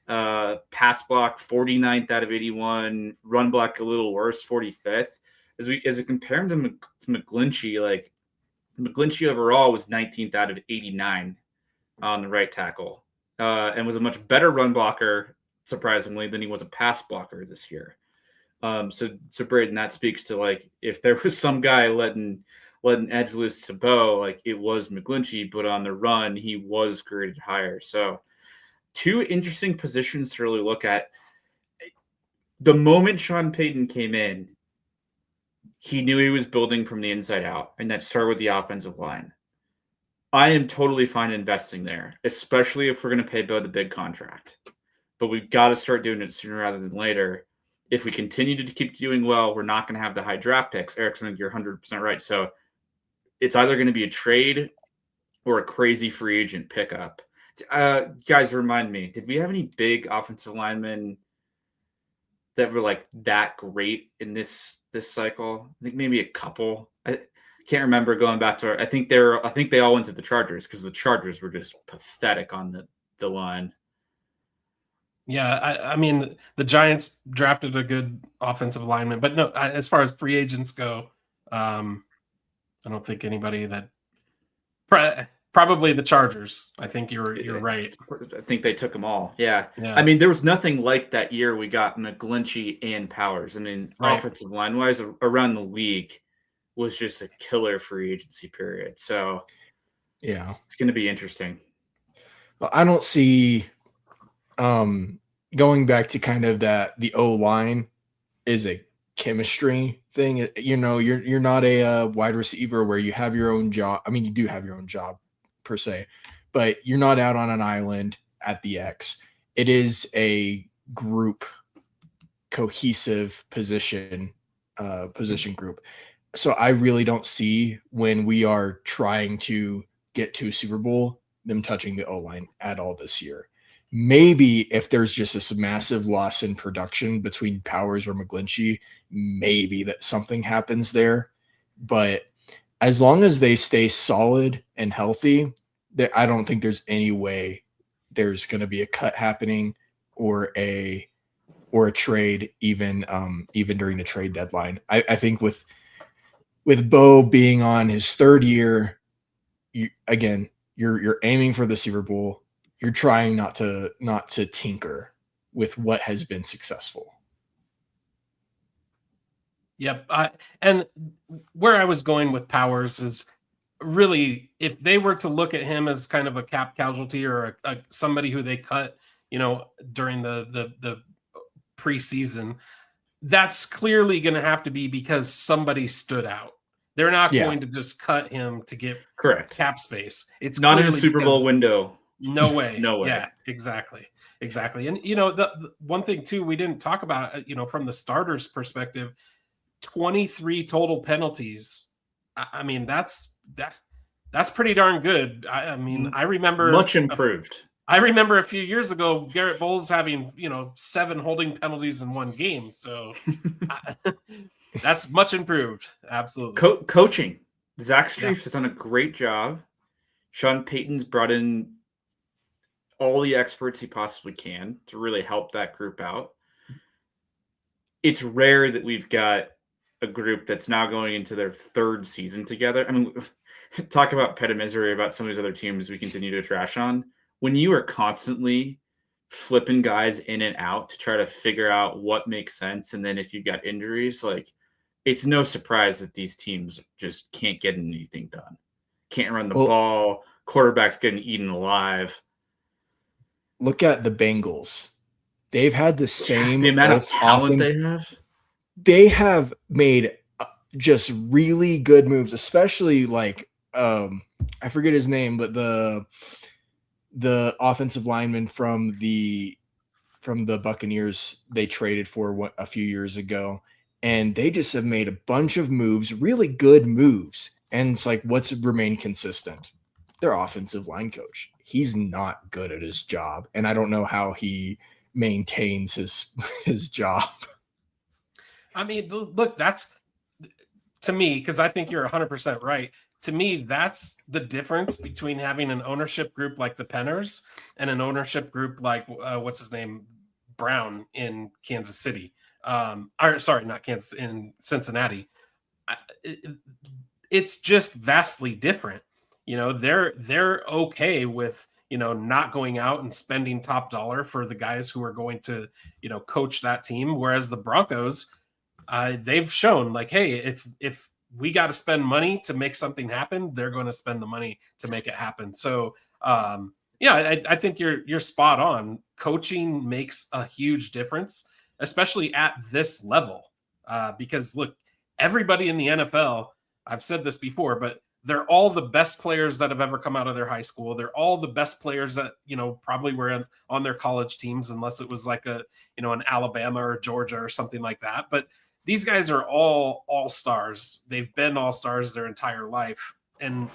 Pass block, 49th out of 81. Run block a little worse, 45th. As we compare him to McGlinchey, like McGlinchey overall was 19th out of 89 on the right tackle. And was a much better run blocker, surprisingly, than he was a pass blocker this year. So Braden, that speaks to, like, if there was some guy letting edge loose to Bo, like it was McGlinchey, but on the run, he was graded higher. So 2 interesting positions to really look at. The moment Sean Payton came in, he knew he was building from the inside out, and that started with the offensive line. I am totally fine investing there, especially if we're going to pay Bo the big contract. But we've got to start doing it sooner rather than later. If we continue to keep doing well, we're not going to have the high draft picks. Eric, I think you're 100% right. So it's either going to be a trade or a crazy free agent pickup. Guys, remind me, did we have any big offensive linemen that were like that great in this cycle? I think maybe a couple. I can't remember going back to. I think they all went to the Chargers because the Chargers were just pathetic on the line. Yeah, I mean, the Giants drafted a good offensive lineman, but no, as far as free agents go, I don't think anybody that probably the Chargers. I think you're right. I think they took them all. Yeah. Yeah. I mean, there was nothing like that year we got McGlinchey and Powers. I mean, Right. offensive line wise around the league was just a killer free agency period. So yeah, it's going to be interesting. Well, I don't see going back to kind of the O-line is a chemistry thing. You know, you're not a wide receiver where you have your own job. I mean, you do have your own job per se, but you're not out on an island at the X. It is a group cohesive position group. So I really don't see when we are trying to get to a Super Bowl them touching the O-line at all this year. Maybe if there's just this massive loss in production between Powers or McGlinchey, maybe that something happens there. But as long as they stay solid and healthy, I don't think there's any way there's going to be a cut happening or a trade even during the trade deadline. I think with Bo being on his third year, you're aiming for the Super Bowl. You're trying not to tinker with what has been successful. Yep. And where I was going with Powers is really if they were to look at him as kind of a cap casualty or somebody who they cut, during the preseason, that's clearly going to have to be because somebody stood out. They're not going to just cut him to get correct cap space. It's not in a Super Bowl window. No way. No way. Yeah, exactly. And the one thing too we didn't talk about, from the starters' perspective, 23 total penalties. I mean, that's pretty darn good. I mean, I remember much improved. I remember a few years ago, Garrett Bowles having 7 holding penalties in one game. So that's much improved. Absolutely. Coaching. Zach Strief has done a great job. Sean Payton's brought in all the experts he possibly can to really help that group out. It's rare that we've got a group that's now going into their third season together. I mean, talk about pet misery about some of these other teams we continue to trash on. When you are constantly flipping guys in and out to try to figure out what makes sense, and then if you got injuries, like it's no surprise that these teams just can't get anything done. Can't run the ball. Quarterback's getting eaten alive. Look at the Bengals. They've had the same the amount of talent they have. They have made just really good moves, especially like I forget his name, but the offensive lineman from the Buccaneers they traded for a few years ago, and they just have made a bunch of moves, really good moves. And it's like, what's remained consistent? Their offensive line coach. He's not good at his job, and I don't know how he maintains his job. I mean, look, that's to me, because I think you're 100% right. To me, that's the difference between having an ownership group like the Penners and an ownership group like what's his name, Brown in Kansas City. Not Kansas, in Cincinnati. It's just vastly different. They're okay with not going out and spending top dollar for the guys who are going to coach that team, whereas the Broncos, they've shown like, hey, if we got to spend money to make something happen, they're going to spend the money to make it happen. So I think you're spot on. Coaching makes a huge difference, especially at this level, because look, everybody in the NFL, I've said this before, but they're all the best players that have ever come out of their high school. They're all the best players that, probably were on their college teams, unless it was like an Alabama or Georgia or something like that. But these guys are all stars. They've been all stars their entire life. And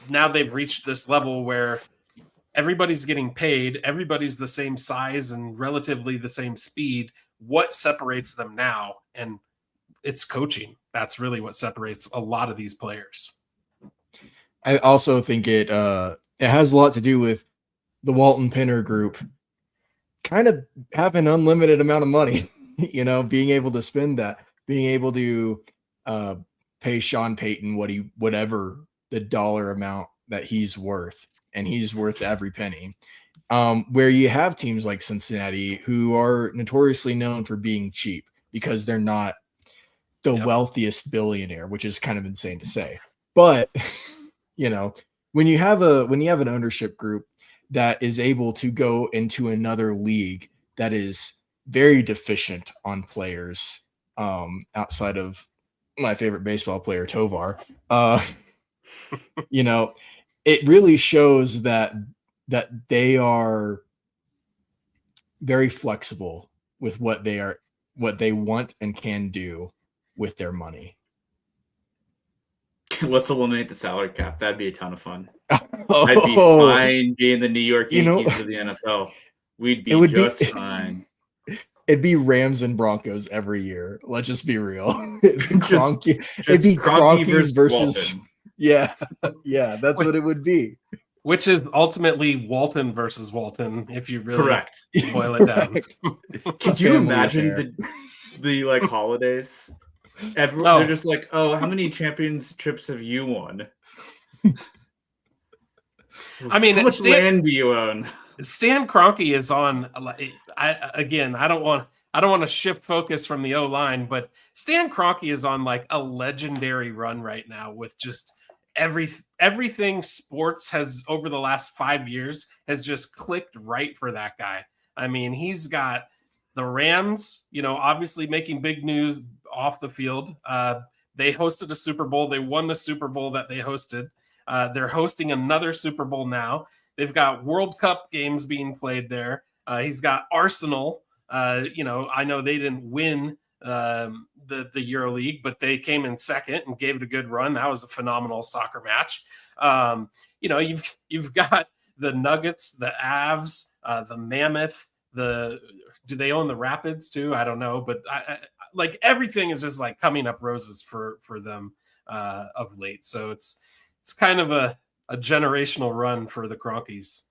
now they've reached this level where everybody's getting paid. Everybody's the same size and relatively the same speed. What separates them now? And it's coaching. That's really what separates a lot of these players. I also think it has a lot to do with the Walton Penner group kind of have an unlimited amount of money, being able to spend that, being able to pay Sean Payton whatever the dollar amount that he's worth, and he's worth every penny. Where you have teams like Cincinnati who are notoriously known for being cheap because they're not the wealthiest billionaire, which is kind of insane to say. But when you have an ownership group that is able to go into another league that is very deficient on players, outside of my favorite baseball player, Tovar, it really shows that they are very flexible with what they want and can do with their money. Let's eliminate the salary cap. That'd be a ton of fun. I'd be fine being the New York Yankees of the NFL. We'd be just fine. It'd be Rams and Broncos every year. Let's just be real. It'd be Kroenke versus Walton. Yeah, that's what it would be. Which is ultimately Walton versus Walton, if you really correct boil it down. Could you imagine the like holidays? They're just like, oh, how many championships have you won? I mean, how much land do you own? Stan Kroenke is on. I don't want to shift focus from the O-line, but Stan Kroenke is on like a legendary run right now with just everything sports has over the last 5 years has just clicked right for that guy. I mean, he's got the Rams, obviously making big news off the field. They hosted a Super Bowl. They won the Super Bowl that they hosted. They're hosting another Super Bowl now. They've got World Cup games being played there. He's got Arsenal. I know they didn't win the EuroLeague, but they came in second and gave it a good run. That was a phenomenal soccer match. You've got the Nuggets, the Avs, the Mammoth. Do they own the Rapids too? I don't know, but I like everything is just like coming up roses for them of late. So it's kind of a generational run for the Kroenkes.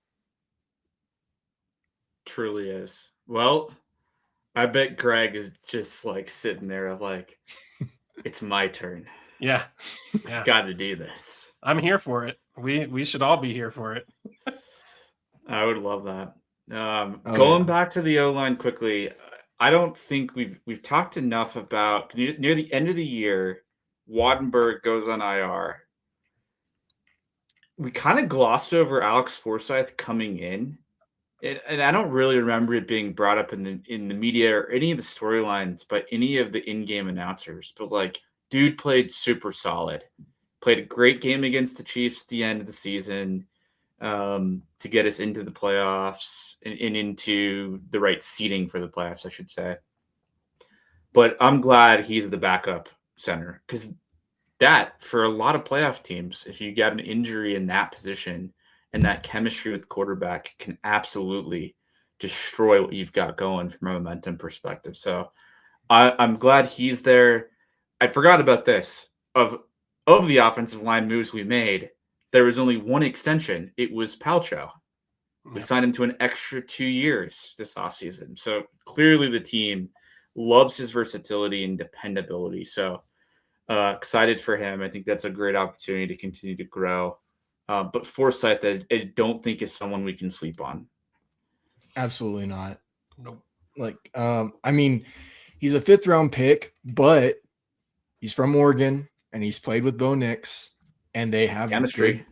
Truly is. Well, I bet Greg is just like sitting there like, it's my turn. Yeah. Got to do this. I'm here for it. We should all be here for it. I would love that. Going back to the O-line quickly, I don't think we've talked enough about near the end of the year, Wattenberg goes on IR. We kind of glossed over Alex Forsyth coming in, and I don't really remember it being brought up in the media or any of the storylines by any of the in-game announcers. But like, dude played super solid, played a great game against the Chiefs at the end of the season. To get us into the playoffs and into the right seating for the playoffs, I should say. But I'm glad he's the backup center because that, for a lot of playoff teams, if you get an injury in that position and that chemistry with the quarterback can absolutely destroy what you've got going from a momentum perspective. So I'm glad he's there. I forgot about this. Of the offensive line moves we made, there was only one extension. It was Paltrow. We signed him to an extra 2 years this offseason. So clearly the team loves his versatility and dependability. So excited for him. I think that's a great opportunity to continue to grow. But Forsyth, I don't think is someone we can sleep on. Absolutely not. Nope. Like, I mean, he's a 5th round pick, but he's from Oregon and he's played with Bo Nix. And they have chemistry,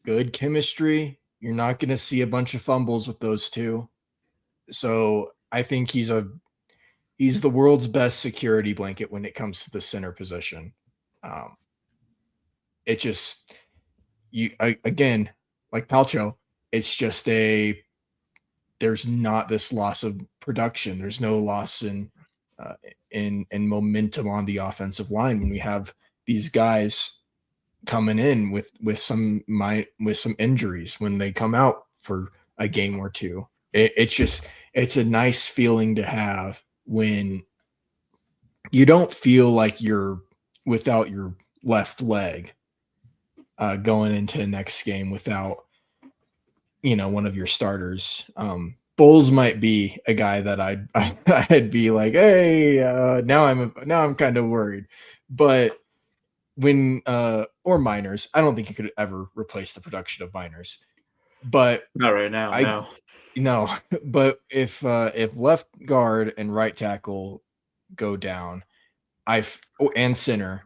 good chemistry. You're not going to see a bunch of fumbles with those two. So I think he's the world's best security blanket when it comes to the center position. again, like Palcho, it's just there's not this loss of production. There's no loss in momentum on the offensive line when we have these guys coming in with some injuries when they come out for a game or two. It's a nice feeling to have when you don't feel like you're without your left leg going into the next game without one of your starters. Bowles might be a guy that I'd be like, hey, now I'm kind of worried, but when or Miners, I don't think you could ever replace the production of Miners, but not right now. No, but if left guard and right tackle go down, and center,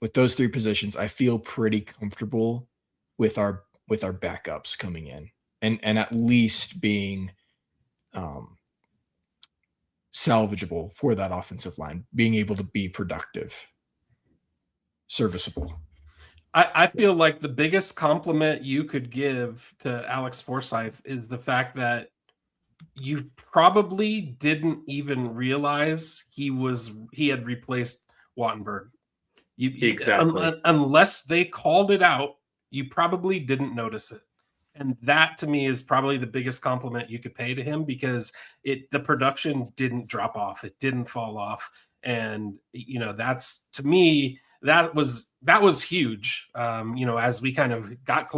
with those three positions, I feel pretty comfortable with our backups coming in and at least being salvageable for that offensive line, being able to be productive, serviceable. I feel like the biggest compliment you could give to Alex Forsyth is the fact that you probably didn't even realize he had replaced Wattenberg. Exactly. Unless they called it out, you probably didn't notice it. And that to me is probably the biggest compliment you could pay to him, because the production didn't drop off. It didn't fall off. And, that's, to me, that was huge. As we kind of got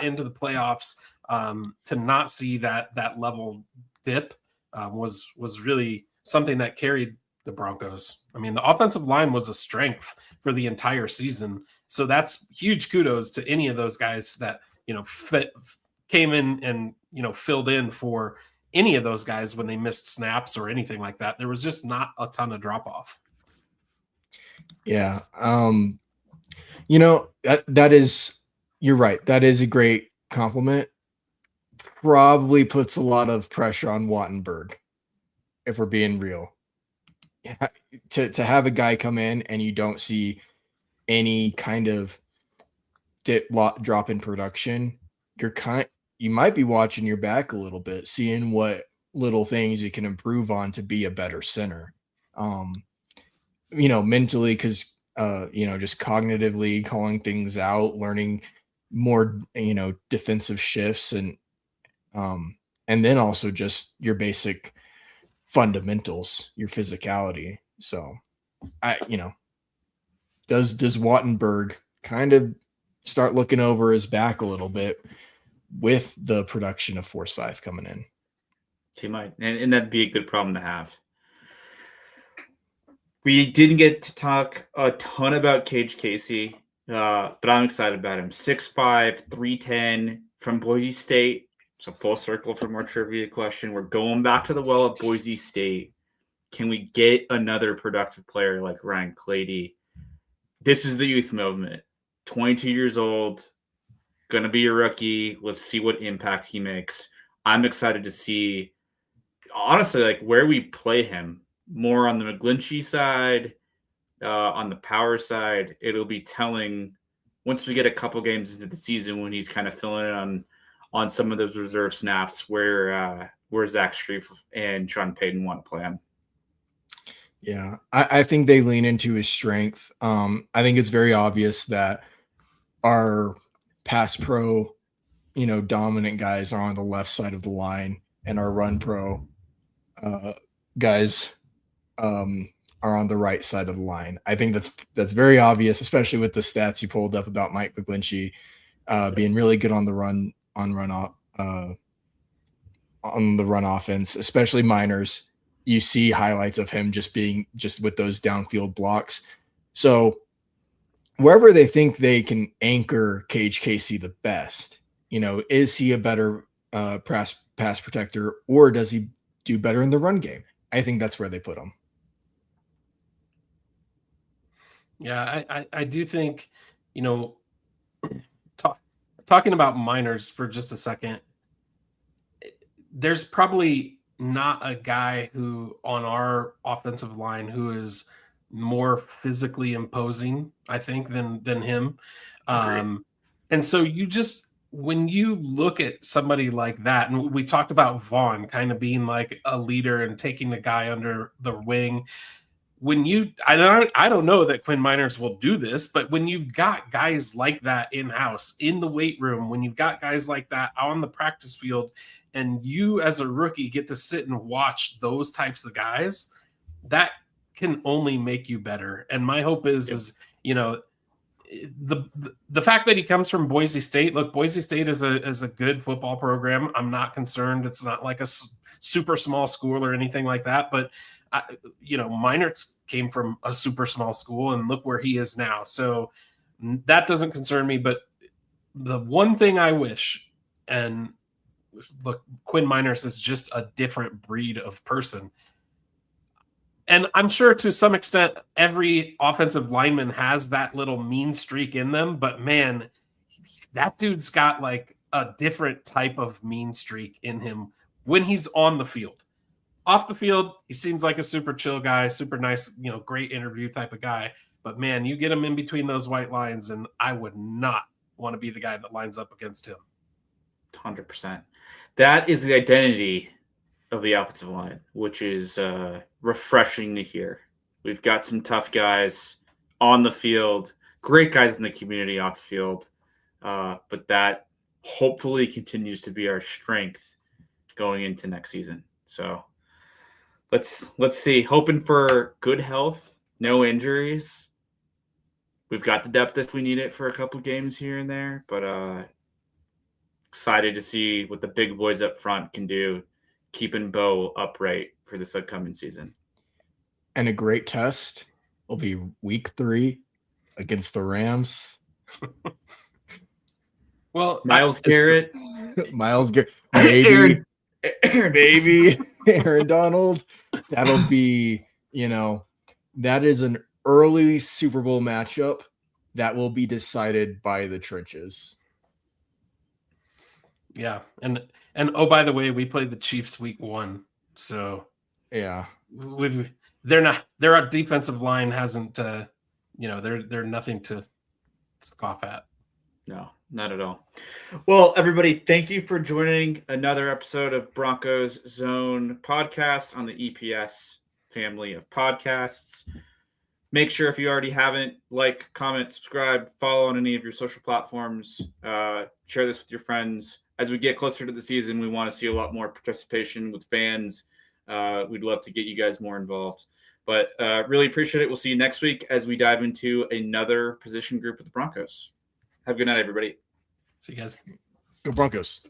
into the playoffs, to not see that level dip was really something that carried the Broncos. I mean, the offensive line was a strength for the entire season. So that's huge kudos to any of those guys that, came in and, filled in for any of those guys when they missed snaps or anything like that. There was just not a ton of drop off. Yeah. That is, you're right. That is a great compliment. Probably puts a lot of pressure on Wattenberg, if we're being real. To have a guy come in and you don't see any kind of drop in production, you might be watching your back a little bit, seeing what little things you can improve on to be a better center. Mentally, because just cognitively calling things out, learning more, defensive shifts, and then also just your basic fundamentals, your physicality. So does Wattenberg kind of start looking over his back a little bit with the production of Forsyth coming in? He might, and that'd be a good problem to have. We didn't get to talk a ton about Cage Casey, but I'm excited about him. 6'5", 310 from Boise State. So full circle from our trivia question. We're going back to the well at Boise State. Can we get another productive player like Ryan Clady? This is the youth movement. 22 years old, going to be a rookie. Let's see what impact he makes. I'm excited to see, honestly, like where we play him. More on the McGlinchey side, on the power side. It'll be telling once we get a couple games into the season when he's kind of filling in on some of those reserve snaps where Zach Strief and Sean Payton want to play him. Yeah, I think they lean into his strength. I think it's very obvious that our pass pro, dominant guys are on the left side of the line, and our run pro guys are on the right side of the line. I think that's very obvious, especially with the stats you pulled up about Mike McGlinchey being really good on the run offense, especially Miners. You see highlights of him just with those downfield blocks. So wherever they think they can anchor Cage Casey the best, is he a better pass protector, or does he do better in the run game? I think that's where they put him. Yeah, I do think, talking about Miners for just a second, there's probably not a guy who on our offensive line who is more physically imposing, I think, than him. Agreed. And so when you look at somebody like that, and we talked about Vaughn kind of being like a leader and taking the guy under the wing. I don't know that Quinn Miners will do this, but when you've got guys like that in-house, in the weight room, when you've got guys like that on the practice field, and you as a rookie get to sit and watch those types of guys, that can only make you better. And my hope is the fact that he comes from Boise State. Look, Boise State is a good football program. I'm not concerned. It's not like a super small school or anything like that. But Meinertz came from a super small school, and look where he is now. So that doesn't concern me. But the one thing I wish, and look, Quinn Miners is just a different breed of person. And I'm sure to some extent, every offensive lineman has that little mean streak in them. But man, that dude's got like a different type of mean streak in him when he's on the field. Off the field, he seems like a super chill guy, super nice, great interview type of guy. But man, you get him in between those white lines, and I would not want to be the guy that lines up against him. 100%. That is the identity of the offensive line, which is refreshing to hear. We've got some tough guys on the field, great guys in the community off the field, but that hopefully continues to be our strength going into next season. So let's see. Hoping for good health, no injuries. We've got the depth if we need it for a couple games here and there, but excited to see what the big boys up front can do, keeping Bo upright for this upcoming season. And a great test will be week 3 against the Rams. Well, Myles Garrett, maybe Aaron Donald. That'll be, that is an early Super Bowl matchup that will be decided by the trenches. Yeah, and oh, by the way, we played the Chiefs week 1, so yeah, their defensive line hasn't, they're nothing to scoff at. No, not at all. Well, everybody, thank you for joining another episode of Broncos Zone podcast on the EPS family of podcasts. Make sure, if you already haven't, like, comment, subscribe, follow on any of your social platforms, share this with your friends. As we get closer to the season, we want to see a lot more participation with fans. We'd love to get you guys more involved. But really appreciate it. We'll see you next week as we dive into another position group with the Broncos. Have a good night, everybody. See you guys. Go Broncos.